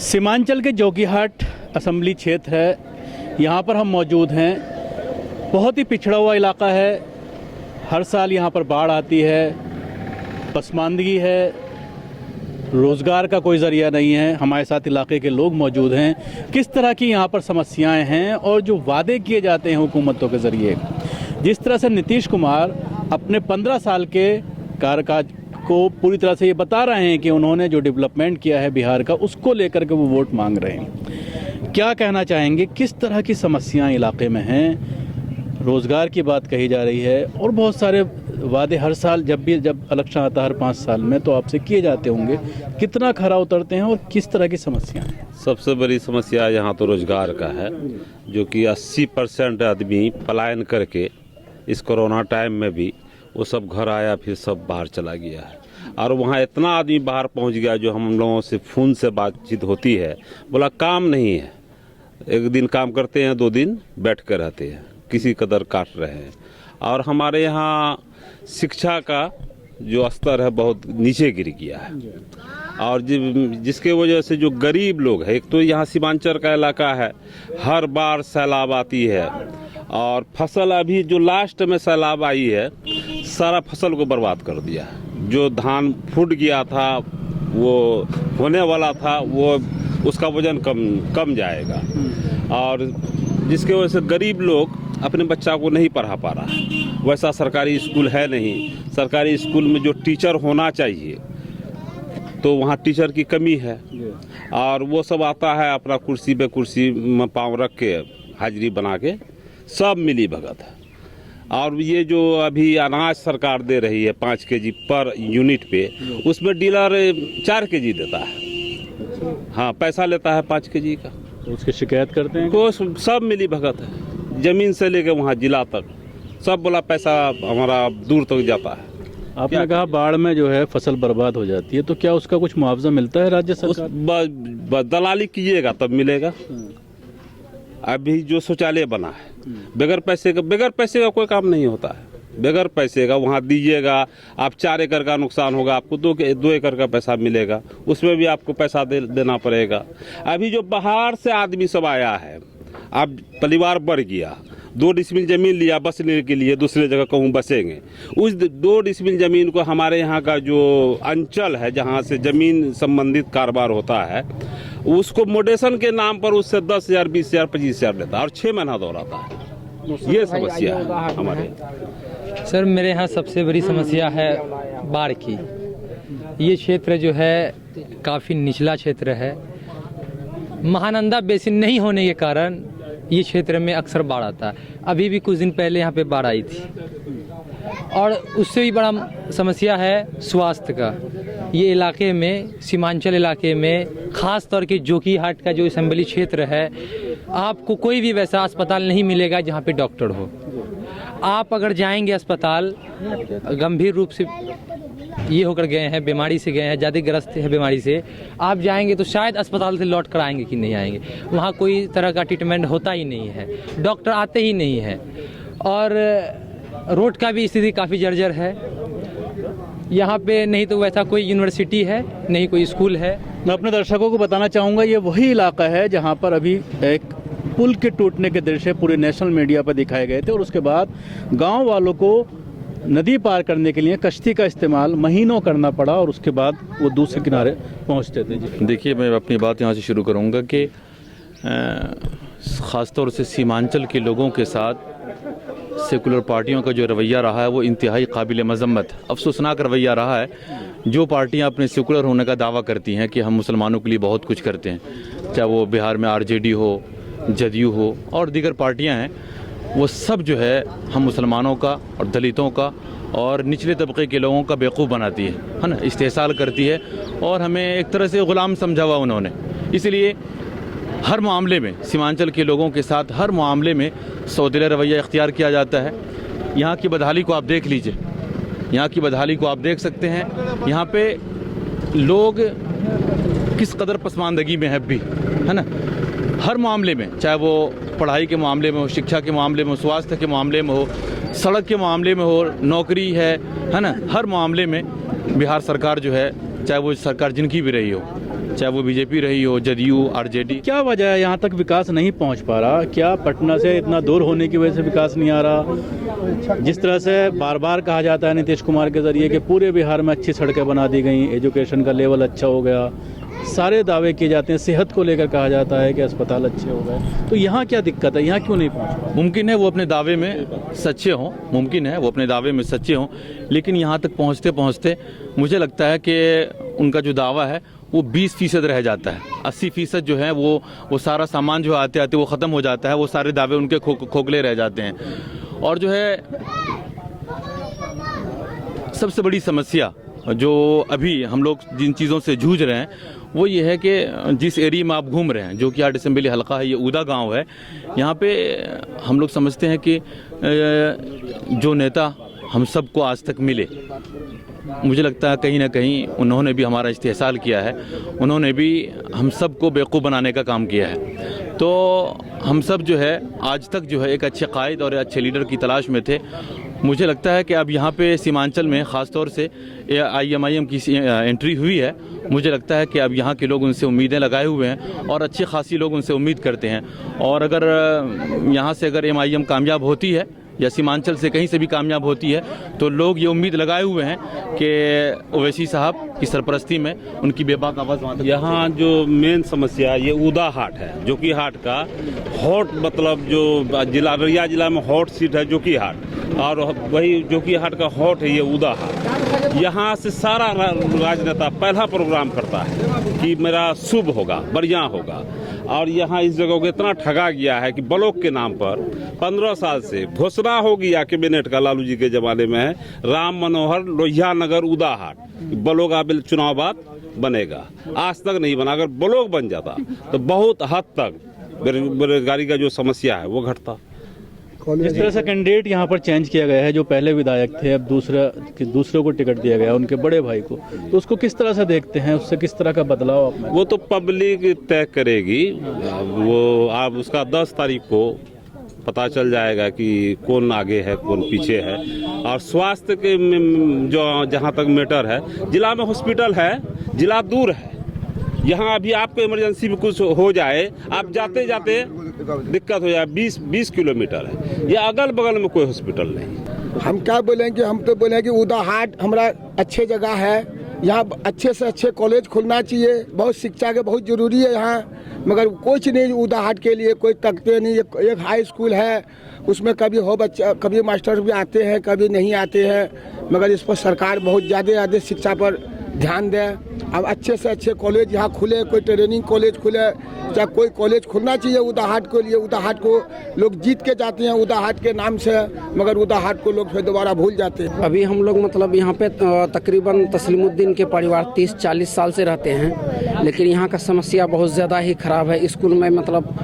सीमांचल के जोकीहाट असेंबली क्षेत्र है, यहाँ पर हम मौजूद हैं। बहुत ही पिछड़ा हुआ इलाका है। हर साल यहाँ पर बाढ़ आती है, पसमानदगी है, रोज़गार का कोई ज़रिया नहीं है। हमारे साथ इलाके के लोग मौजूद हैं। किस तरह की यहाँ पर समस्याएं हैं और जो वादे किए जाते हैं हुकूमतों के ज़रिए, जिस तरह से नीतीश कुमार अपने 15 साल के कार्यकाल को पूरी तरह से ये बता रहे हैं कि उन्होंने जो डेवलपमेंट किया है बिहार का, उसको लेकर के वो वोट मांग रहे हैं। क्या कहना चाहेंगे, किस तरह की समस्याएं इलाके में हैं? रोज़गार की बात कही जा रही है और बहुत सारे वादे हर साल जब इलेक्शन आता है हर 5 साल में, तो आपसे किए जाते होंगे। कितना खरा उतरते हैं और किस तरह की समस्या है? सबसे बड़ी समस्या यहाँ तो रोज़गार का है, जो कि 80% आदमी पलायन करके इस कोरोना टाइम में भी वो सब घर आया, फिर सब बाहर चला गया है। और वहाँ इतना आदमी बाहर पहुँच गया, जो हम लोगों से फ़ोन से बातचीत होती है, बोला काम नहीं है। एक दिन काम करते हैं, 2 दिन बैठ कर रहते हैं, किसी कदर काट रहे हैं। और हमारे यहाँ शिक्षा का जो स्तर है बहुत नीचे गिर गया है। और जिसके वजह से जो गरीब लोग हैं, एक तो यहाँ सीमांचल का इलाका है, हर बार सैलाब आती है। और फसल अभी जो लास्ट में सैलाब आई है, सारा फसल को बर्बाद कर दिया है। जो धान फूट गया था, वो होने वाला था, वो उसका वजन कम जाएगा। और जिसके वजह से गरीब लोग अपने बच्चा को नहीं पढ़ा पा रहा है। वैसा सरकारी स्कूल है नहीं। सरकारी स्कूल में जो टीचर होना चाहिए, तो वहाँ टीचर की कमी है। और वो सब आता है अपना कुर्सी पे कुर्सी में पाँव रख के हाजिरी बना के, सब मिली भगत है। और ये जो अभी अनाज सरकार दे रही है 5 केजी पर यूनिट पे, उसमें डीलर 4 केजी देता है। हाँ, पैसा लेता है 5 केजी का। तो उसकी शिकायत करते हैं? तो सब मिली भगत है, ज़मीन से लेके वहाँ जिला तक सब बोला पैसा हमारा दूर तक जाता है। आपने कहा बाढ़ में जो है फसल बर्बाद हो जाती है, तो क्या उसका कुछ मुआवजा मिलता है राज्य सरकार? दलाली कीजिएगा तब मिलेगा। अभी जो शौचालय बना है, बगैर पैसे का कोई काम नहीं होता है। बगैर पैसे का वहाँ दीजिएगा, आप 4 एकड़ का नुकसान होगा, आपको 2 एकड़ का पैसा मिलेगा, उसमें भी आपको पैसा देना पड़ेगा। अभी जो बाहर से आदमी सब आया है, अब परिवार बढ़ गया, 2 डिसमिल ज़मीन लिया बसने के लिए, दूसरे जगह कहूँ बसेंगे। उस 2 डिसमिल ज़मीन को हमारे यहाँ का जो अंचल है, जहाँ से ज़मीन संबंधित कारोबार होता है, उसको मोडेशन के नाम पर उससे 10,000, 20,000, 25,000 लेता है और 6 महीना दोहराता है। ये समस्या है हमारे। सर, मेरे यहाँ सबसे बड़ी समस्या है बाढ़ की। ये क्षेत्र जो है काफ़ी निचला क्षेत्र है। महानंदा बेसिन नहीं होने के कारण ये क्षेत्र में अक्सर बाढ़ आता है। अभी भी कुछ दिन पहले यहाँ पे बाढ़ आई थी। और उससे भी बड़ा समस्या है स्वास्थ्य का। ये इलाके में, सीमांचल इलाके में, ख़ास तौर के जोकीहाट का जो असेंबली क्षेत्र है, आपको कोई भी वैसा अस्पताल नहीं मिलेगा जहाँ पे डॉक्टर हो। आप अगर जाएंगे अस्पताल, गंभीर रूप से ये होकर गए हैं, बीमारी से गए हैं, ज़्यादा ग्रस्त है बीमारी से, आप जाएंगे तो शायद अस्पताल से लौट कर आएंगे कि नहीं आएंगे। वहाँ कोई तरह का ट्रीटमेंट होता ही नहीं है, डॉक्टर आते ही नहीं है। और रोड का भी स्थिति काफ़ी जर्जर है। यहाँ पे नहीं तो वैसा कोई यूनिवर्सिटी है, नहीं कोई स्कूल है। मैं अपने दर्शकों को बताना चाहूँगा, ये वही इलाका है जहाँ पर अभी एक पुल के टूटने के दृश्य पूरे नेशनल मीडिया पर दिखाए गए थे, और उसके बाद गांव वालों को नदी पार करने के लिए कश्ती का इस्तेमाल महीनों करना पड़ा, और उसके बाद वो दूसरे किनारे पहुंचते थे। जी देखिए, मैं अपनी बात यहाँ से शुरू करूँगा कि ख़ासतौर से सीमांचल के लोगों के साथ सेकुलर पार्टियों का जो रवैया रहा है, वो इंतहाई काबिल मज़म्मत, अफसोसनाक रवैया रहा है। जो पार्टियाँ अपने सेकुलर होने का दावा करती हैं कि हम मुसलमानों के लिए बहुत कुछ करते हैं, चाहे वो बिहार में RJD हो, जदयू हो और दीगर पार्टियां हैं, वो सब जो है हम मुसलमानों का और दलितों का और निचले तबके के लोगों का बेवकूफ़ बनाती है ना, इस्तेहसाल करती है, और हमें एक तरह से ग़ुलाम समझा हुआ उन्होंने। इसलिए हर मामले में सीमांचल के लोगों के साथ हर मामले में सौतेला रवैया इख्तियार किया जाता है। यहाँ की बदहाली को आप देख लीजिए, यहाँ की बदहाली को आप देख सकते हैं। यहाँ पे लोग किस कदर पसमानदगी में है भी, है ना, हर मामले में, चाहे वो पढ़ाई के मामले में हो, शिक्षा के मामले में हो, स्वास्थ्य के मामले में हो, सड़क के मामले में हो, नौकरी है ना, हर मामले में बिहार सरकार जो है, चाहे वो सरकार जिनकी भी रही हो, चाहे वो बीजेपी रही हो, जदयू, आरजेडी। क्या वजह है यहाँ तक विकास नहीं पहुँच पा रहा? क्या पटना से इतना दूर होने की वजह से विकास नहीं आ रहा? जिस तरह से बार बार कहा जाता है नीतीश कुमार के जरिए कि पूरे बिहार में अच्छी सड़कें बना दी गई, एजुकेशन का लेवल अच्छा हो गया, सारे दावे किए जाते हैं, सेहत को लेकर कहा जाता है कि अस्पताल अच्छे हो गए, तो यहाँ क्या दिक्कत है? यहाँ क्यों नहीं पहुँच पा? मुमकिन है वो अपने दावे में सच्चे हों, मुमकिन है वो अपने दावे में सच्चे हों, लेकिन यहाँ तक पहुँचते पहुँचते मुझे लगता है कि उनका जो दावा है वो 20% रह जाता है। 80% जो है वो सारा सामान जो आते आते वो ख़त्म हो जाता है, वो सारे दावे उनके खोखले रह जाते हैं। और जो है सबसे बड़ी समस्या जो अभी हम लोग जिन चीज़ों से जूझ रहे हैं वो ये है कि जिस एरिया में आप घूम रहे हैं, जो कि 8 असेंबली हल्का है, ये ऊदा गांव है, यहाँ पे हम लोग समझते हैं कि जो नेता हम सबको आज तक मिले, मुझे लगता है कहीं ना कहीं उन्होंने भी हमारा इस्तेहसाल किया है, उन्होंने भी हम सबको बेवकूफ़ बनाने का काम किया है। तो हम सब जो है आज तक जो है एक अच्छे कायद और अच्छे लीडर की तलाश में थे। मुझे लगता है कि अब यहाँ पे सीमांचल में ख़ास तौर से IMIM की एंट्री हुई है। मुझे लगता है कि अब यहाँ के लोग उनसे उम्मीदें लगाए हुए हैं और अच्छी खासी लोग उनसे उम्मीद करते हैं। और अगर यहाँ से अगर MIM कामयाब होती है या सीमांचल से कहीं से भी कामयाब होती है तो लोग ये उम्मीद लगाए हुए हैं कि ओवैसी साहब की सरपरस्ती में उनकी बेबाक आवाज़ वहाँ तक। यहाँ जो मेन समस्या ये ऊदा हाट है, जो कि हाट का हॉट मतलब जो जिला अररिया जिला में हॉट सीट है जो कि हाट, और वही जो कि हाट का हॉट है ये ऊदा हाट। यहाँ से सारा राजनेता पहला प्रोग्राम करता है कि मेरा शुभ होगा, बढ़िया होगा। और यहाँ इस जगह को इतना ठगा गया है कि ब्लॉक के नाम पर 15 साल से घोषणा हो गया कैबिनेट का, लालू जी के ज़माने में है, राम मनोहर लोहिया नगर ऊदा हाट ब्लॉक अब चुनाव बाद बनेगा। आज तक नहीं बना। अगर ब्लॉक बन जाता तो बहुत हद तक बेरोजगारी का जो समस्या है वो घटता। जिस तरह से कैंडिडेट यहाँ पर चेंज किया गया है, जो पहले विधायक थे अब दूसरे को टिकट दिया गया, उनके बड़े भाई को, तो उसको किस तरह से देखते हैं? उससे किस तरह का बदलाव? वो तो पब्लिक तय करेगी। वो आप उसका 10 तारीख को पता चल जाएगा कि कौन आगे है कौन पीछे है। और स्वास्थ्य के जो जहाँ तक मैटर है, जिला में हॉस्पिटल है, जिला दूर है। यहाँ अभी आपको इमरजेंसी में कुछ हो जाए, आप जाते जाते दिक्कत हो जाए, 20 किलोमीटर है, या अगल बगल में कोई हॉस्पिटल नहीं। हम क्या बोलेंगे? हम तो बोलेंगे ऊदा हाट हमारा अच्छे जगह है, यहाँ अच्छे से अच्छे कॉलेज खुलना चाहिए, बहुत शिक्षा के बहुत जरूरी है यहाँ, मगर कुछ नहीं ऊदा हाट के लिए कोई तकते नहीं। एक हाई स्कूल है, उसमें कभी हो बच्चा, कभी मास्टर भी आते हैं, कभी नहीं आते हैं, मगर इस पर सरकार बहुत ज़्यादा शिक्षा पर ध्यान दे। अब अच्छे से अच्छे कॉलेज यहाँ खुले, कोई ट्रेनिंग कॉलेज खुले, चाहे कोई कॉलेज खुलना चाहिए ऊदा हाट के लिए। ऊदा हाट को लोग जीत के जाते हैं ऊदा हाट के नाम से, मगर ऊदा हाट को लोग फिर दोबारा भूल जाते हैं। अभी हम लोग मतलब यहाँ पे तकरीबन तस्लीमुद्दीन के परिवार 30-40 साल से रहते हैं, लेकिन यहाँ का समस्या बहुत ज़्यादा ही ख़राब है। स्कूल में मतलब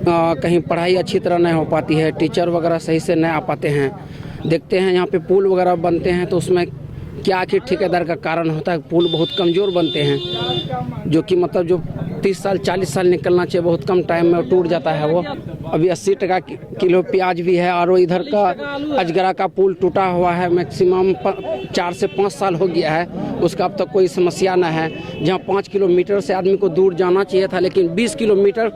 कहीं पढ़ाई अच्छी तरह नहीं हो पाती है, टीचर वगैरह सही से नहीं आ पाते हैं। देखते हैं यहाँ पे पुल वगैरह बनते हैं तो उसमें क्या आखिर ठेकेदार का कारण होता है, पुल बहुत कमज़ोर बनते हैं, जो कि मतलब जो 30 साल 40 साल निकलना चाहिए बहुत कम टाइम में टूट जाता है वो। अभी 80 टका किलो प्याज भी है, और इधर का अजगरा का पुल टूटा हुआ है, मैक्सिमम 4 से 5 साल हो गया है, उसका अब तक कोई समस्या न है। जहाँ 5 किलोमीटर से आदमी को दूर जाना चाहिए था, लेकिन 20 किलोमीटर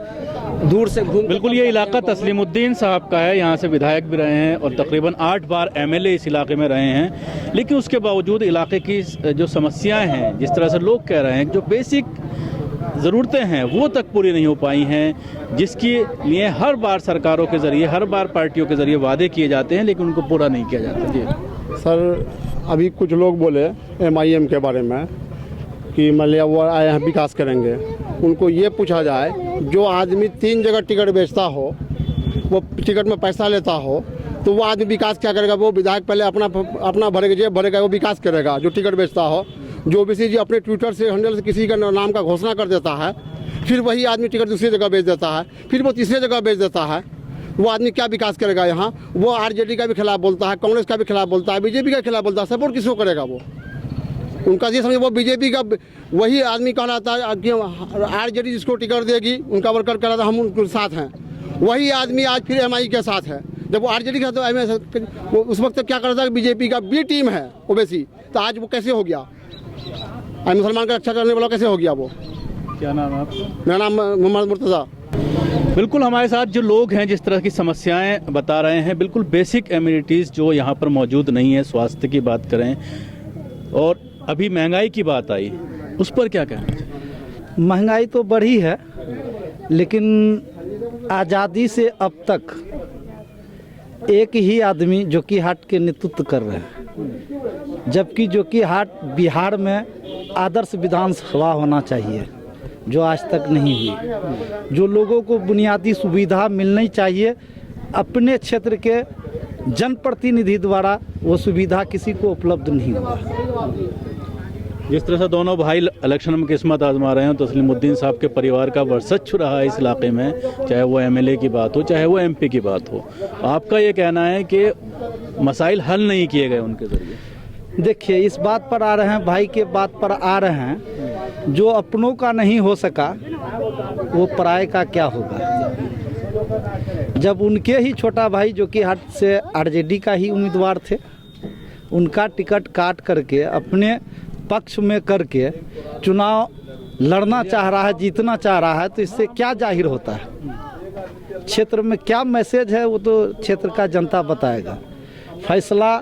दूर से घूम। बिल्कुल, ये इलाका तस्लीमुद्दीन साहब का है, यहाँ से विधायक भी रहे हैं और तकरीबन 8 बार MLA इस इलाके में रहे हैं, लेकिन उसके बावजूद इलाके की जो समस्याएं हैं, जिस तरह से लोग कह रहे हैं, जो बेसिक ज़रूरतें हैं वो तक पूरी नहीं हो पाई हैं, जिसके लिए हर बार सरकारों के ज़रिए, हर बार पार्टियों के ज़रिए वादे किए जाते हैं, लेकिन उनको पूरा नहीं किया जाता। जी सर, अभी कुछ लोग बोले MIM के बारे में कि मतलब वो आए हैं विकास करेंगे। उनको ये पूछा जाए, जो आदमी 3 जगह टिकट बेचता हो, वो टिकट में पैसा लेता हो, तो वो आदमी विकास क्या करेगा? वो विधायक पहले अपना भरेगा, जेब भरेगा, वो विकास करेगा। जो टिकट बेचता हो, जो OBC जी अपने ट्विटर से हैंडल से किसी का नाम का घोषणा कर देता है, फिर वही आदमी टिकट दूसरी जगह बेच देता है, फिर वो तीसरी जगह बेच देता है, वो आदमी क्या विकास करेगा? यहाँ वो RJD का भी खिलाफ बोलता है, कांग्रेस का भी खिलाफ बोलता है, BJP का खिलाफ बोलता है, सपोर्ट किसको करेगा? वो उनका ये समझे, वो BJP का वही आदमी कहलाता है कि RJD जिसको टिकट देगी उनका वर्कर कहलाता है, हम उनके साथ हैं। वही आदमी आज फिर MI के साथ है। जब वो RJD का तो उस वक्त क्या करता है, BJP का B टीम है OBC, तो आज वो कैसे हो गया? मुसलमान का रक्षा करने वाला कैसे हो गया? वो क्या नाम है आपका? मेरा नाम मोहम्मद मुर्तज़ा। बिल्कुल हमारे साथ जो लोग हैं जिस तरह की समस्याएं बता रहे हैं, बिल्कुल बेसिक एमिनिटीज़ जो यहाँ पर मौजूद नहीं है, स्वास्थ्य की बात करें और अभी महंगाई की बात आई, उस पर क्या कहना? महंगाई तो बढ़ी है, लेकिन आज़ादी से अब तक एक ही आदमी जोकीहाट के नेतृत्व कर रहे हैं, जबकि जोकीहाट बिहार में आदर्श विधानसभा होना चाहिए, जो आज तक नहीं हुई। जो लोगों को बुनियादी सुविधा मिलनी चाहिए, अपने क्षेत्र के जनप्रतिनिधि द्वारा वो सुविधा किसी को उपलब्ध नहीं हुआ। जिस तरह से दोनों भाई इलेक्शन में किस्मत आजमा रहे हैं, तस्लीमुद्दीन साहब के परिवार का वर्चस्व रहा है इस इलाके में, चाहे वो एमएलए की बात हो, चाहे वो एमपी की बात हो। आपका ये कहना है कि मसाइल हल नहीं किए गए उनके जरिए? देखिए, इस बात पर आ रहे हैं, भाई के बात पर आ रहे हैं, जो अपनों का नहीं हो सका वो पराये का क्या होगा। जब उनके ही छोटा भाई जोकीहाट से आरजेडी का ही उम्मीदवार थे, उनका टिकट काट करके अपने पक्ष में करके चुनाव लड़ना चाह रहा है, जीतना चाह रहा है, तो इससे क्या जाहिर होता है? क्षेत्र में क्या मैसेज है वो तो क्षेत्र का जनता बताएगा। फैसला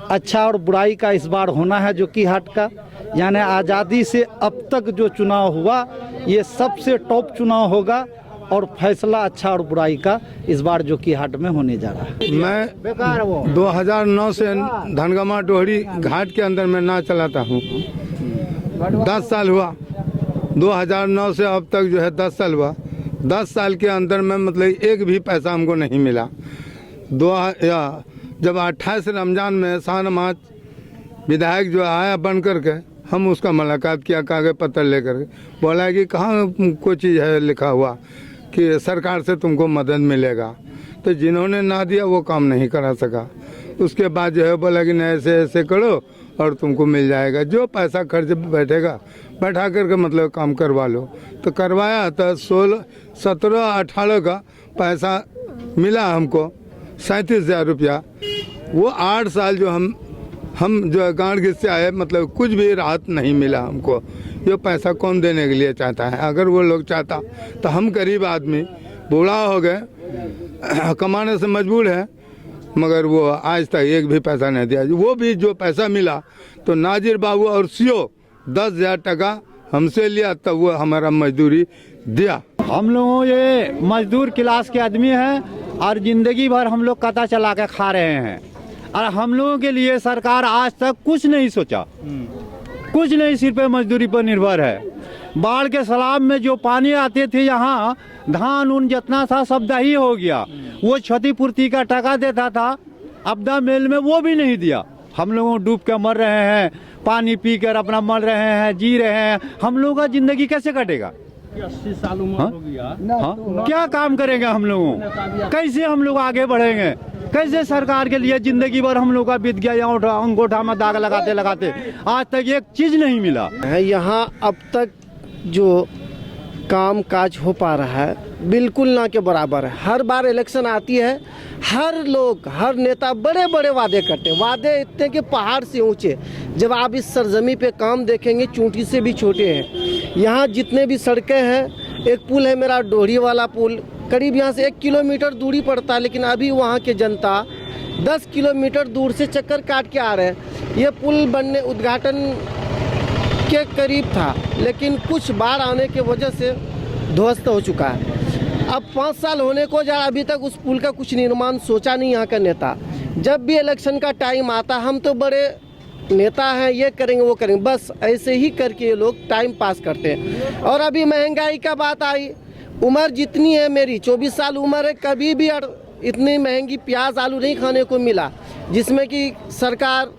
अच्छा और बुराई का इस बार होना है जोकीहाट का, यानी आज़ादी से अब तक जो चुनाव हुआ ये सबसे टॉप चुनाव होगा और फैसला अच्छा और बुराई का इस बार जोकीहाट में होने जा रहा है। मैं 2009 से धनगमा डोहरी घाट के अंदर में नाव चलाता हूँ। 10 साल हुआ, 2009 से अब तक जो है 10 साल हुआ। 10 साल के अंदर में मतलब एक भी पैसा हमको नहीं मिला। जब 28 रमजान में शाह नवाज विधायक जो आया बन करके, हम उसका मुलाकात किया कागज पत्र लेकर के, बोला कि कहाँ कोई चीज़ है लिखा हुआ कि सरकार से तुमको मदद मिलेगा, तो जिन्होंने ना दिया वो काम नहीं करा सका। उसके बाद जो है बोला कि नहीं ऐसे ऐसे करो और तुमको मिल जाएगा, जो पैसा खर्च बैठेगा बैठा करके मतलब काम करवा लो। तो करवाया तो 16, 17, 18 का पैसा मिला हमको 37,000 रुपया। वो 8 साल जो हम जो गांड घिस से आए, मतलब कुछ भी राहत नहीं मिला हमको। ये पैसा कौन देने के लिए चाहता है? अगर वो लोग चाहता तो हम गरीब आदमी बूढ़ा हो गए, कमाने से मजबूर है, मगर वो आज तक एक भी पैसा नहीं दिया। वो भी जो पैसा मिला तो नाजिर बाबू और सीओ 10,000 टका हमसे लिया, तब वो हमारा मजदूरी दिया। हम लोग ये मजदूर क्लास के आदमी हैं और ज़िंदगी भर हम लोग कता चला के खा रहे हैं, और हम लोगों के लिए सरकार आज तक कुछ नहीं सोचा, कुछ नहीं, सिर्फ मजदूरी पर निर्भर है। बाढ़ के सैलाब में जो पानी आते थे यहाँ, धान उन जितना था सब दही हो गया। वो क्षतिपूर्ति का टका देता था, आपदा मेल में वो भी नहीं दिया। हम लोग डूब के मर रहे हैं, पानी पी कर अपना मर रहे हैं, जी रहे हैं। हम लोगों का जिंदगी कैसे कटेगा? 80 साल उम्र हो गया। हाँ? क्या काम करेंगे हम लोगों? कैसे हम लोग आगे बढ़ेंगे? कैसे सरकार के लिए जिंदगी भर हम लोग का बीत गया, अंगूठा में दाग लगाते लगाते आज तक एक चीज नहीं मिला है। यहाँ अब तक जो काम काज हो पा रहा है बिल्कुल ना के बराबर है। हर बार इलेक्शन आती है, हर लोग, हर नेता बड़े बड़े वादे करते हैं, वादे इतने कि पहाड़ से ऊंचे। जब आप इस सरजमी पे काम देखेंगे, चूंटी से भी छोटे हैं। यहाँ जितने भी सड़कें हैं, एक पुल है मेरा डोहरी वाला पुल, करीब यहाँ से 1 किलोमीटर दूरी पड़ता है, लेकिन अभी वहाँ के जनता 10 किलोमीटर दूर से चक्कर काट के आ रहे हैं। ये पुल बनने उद्घाटन के करीब था, लेकिन कुछ बाढ़ आने की वजह से ध्वस्त हो चुका है। अब 5 साल होने को जा, अभी तक उस पुल का कुछ निर्माण सोचा नहीं यहाँ का नेता। जब भी इलेक्शन का टाइम आता, हम तो बड़े नेता हैं, ये करेंगे वो करेंगे, बस ऐसे ही करके ये लोग टाइम पास करते हैं। और अभी महंगाई का बात आई, उम्र जितनी है मेरी 24 साल उम्र है, कभी भी इतनी महंगी प्याज आलू नहीं खाने को मिला। जिसमें कि सरकार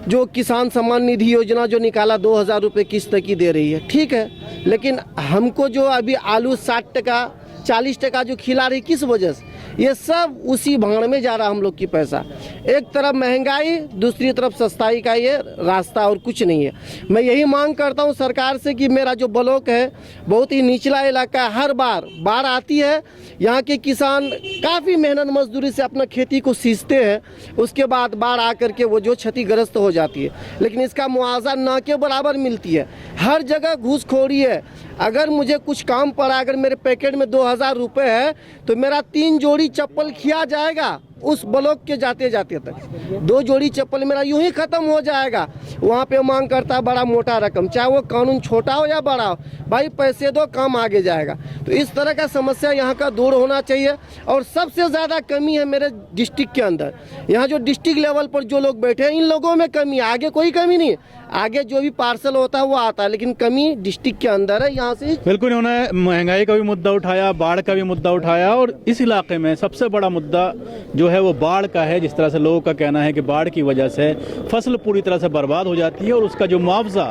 जो किसान सम्मान निधि योजना जो निकाला 2,000 रुपये किस्त की दे रही है, ठीक है, लेकिन हमको जो अभी आलू 60 टका 40 टका जो खिला रही, किस वजह से? ये सब उसी भाड़ में जा रहा हम लोग की पैसा। एक तरफ महंगाई, दूसरी तरफ सस्ताई का ये रास्ता, और कुछ नहीं है। मैं यही मांग करता हूँ सरकार से कि मेरा जो ब्लॉक है बहुत ही निचला इलाका है, हर बार बाढ़ आती है, यहाँ के किसान काफ़ी मेहनत मजदूरी से अपना खेती को सींचते हैं, उसके बाद बाढ़ आकर के वो जो क्षतिग्रस्त हो जाती है, लेकिन इसका मुआवजा ना के बराबर मिलती है। हर जगह घूसखोरी है। अगर मुझे कुछ काम पड़ा, अगर मेरे पैकेट में 2000 रुपये है तो मेरा 3 जोड़ी चप्पल खिया जाएगा उस ब्लॉक के जाते जाते तक। 2 जोड़ी चप्पल मेरा यूं ही ख़त्म हो जाएगा। वहाँ पे मांग करता है बड़ा मोटा रकम, चाहे वो कानून छोटा हो या बड़ा हो, भाई पैसे दो, काम आगे जाएगा। तो इस तरह का समस्या यहाँ का दूर होना चाहिए। और सबसे ज़्यादा कमी है मेरे डिस्ट्रिक्ट के अंदर, यहाँ जो डिस्ट्रिक्ट लेवल पर जो लोग बैठे हैं इन लोगों में कमी है, आगे कोई कमी नहीं है। आगे जो भी पार्सल होता है वो आता है, लेकिन कमी डिस्ट्रिक्ट के अंदर है। यहाँ से बिल्कुल उन्होंने महंगाई का भी मुद्दा उठाया, बाढ़ का भी मुद्दा उठाया, और इस इलाके में सबसे बड़ा मुद्दा जो है वो बाढ़ का है। जिस तरह से लोगों का कहना है कि बाढ़ की वजह से फसल पूरी तरह से बर्बाद हो जाती है और उसका जो मुआवजा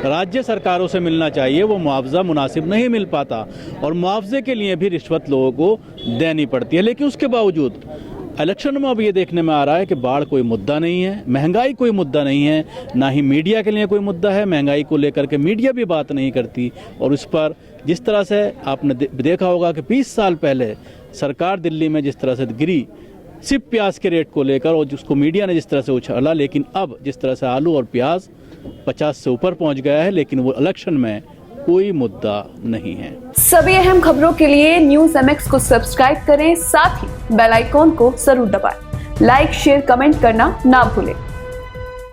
राज्य सरकारों से मिलना चाहिए वो मुआवजा मुनासिब नहीं मिल पाता, और मुआवजे के लिए भी रिश्वत लोगों को देनी पड़ती है। लेकिन उसके बावजूद इलेक्शन में अब ये देखने में आ रहा है कि बाढ़ कोई मुद्दा नहीं है, महंगाई कोई मुद्दा नहीं है, ना ही मीडिया के लिए कोई मुद्दा है। महंगाई को लेकर के मीडिया भी बात नहीं करती, और उस पर जिस तरह से आपने देखा होगा कि 20 साल पहले सरकार दिल्ली में जिस तरह से गिरी सिर्फ प्याज के रेट को लेकर, और जिसको मीडिया ने जिस तरह से उछाला, लेकिन अब जिस तरह से आलू और प्याज 50 से ऊपर पहुंच गया है, लेकिन वो इलेक्शन में कोई मुद्दा नहीं है। सभी अहम खबरों के लिए न्यूज़ MX को सब्सक्राइब करें, साथ ही बेल आइकॉन को जरूर दबाएं। लाइक, शेयर, कमेंट करना ना भूलें।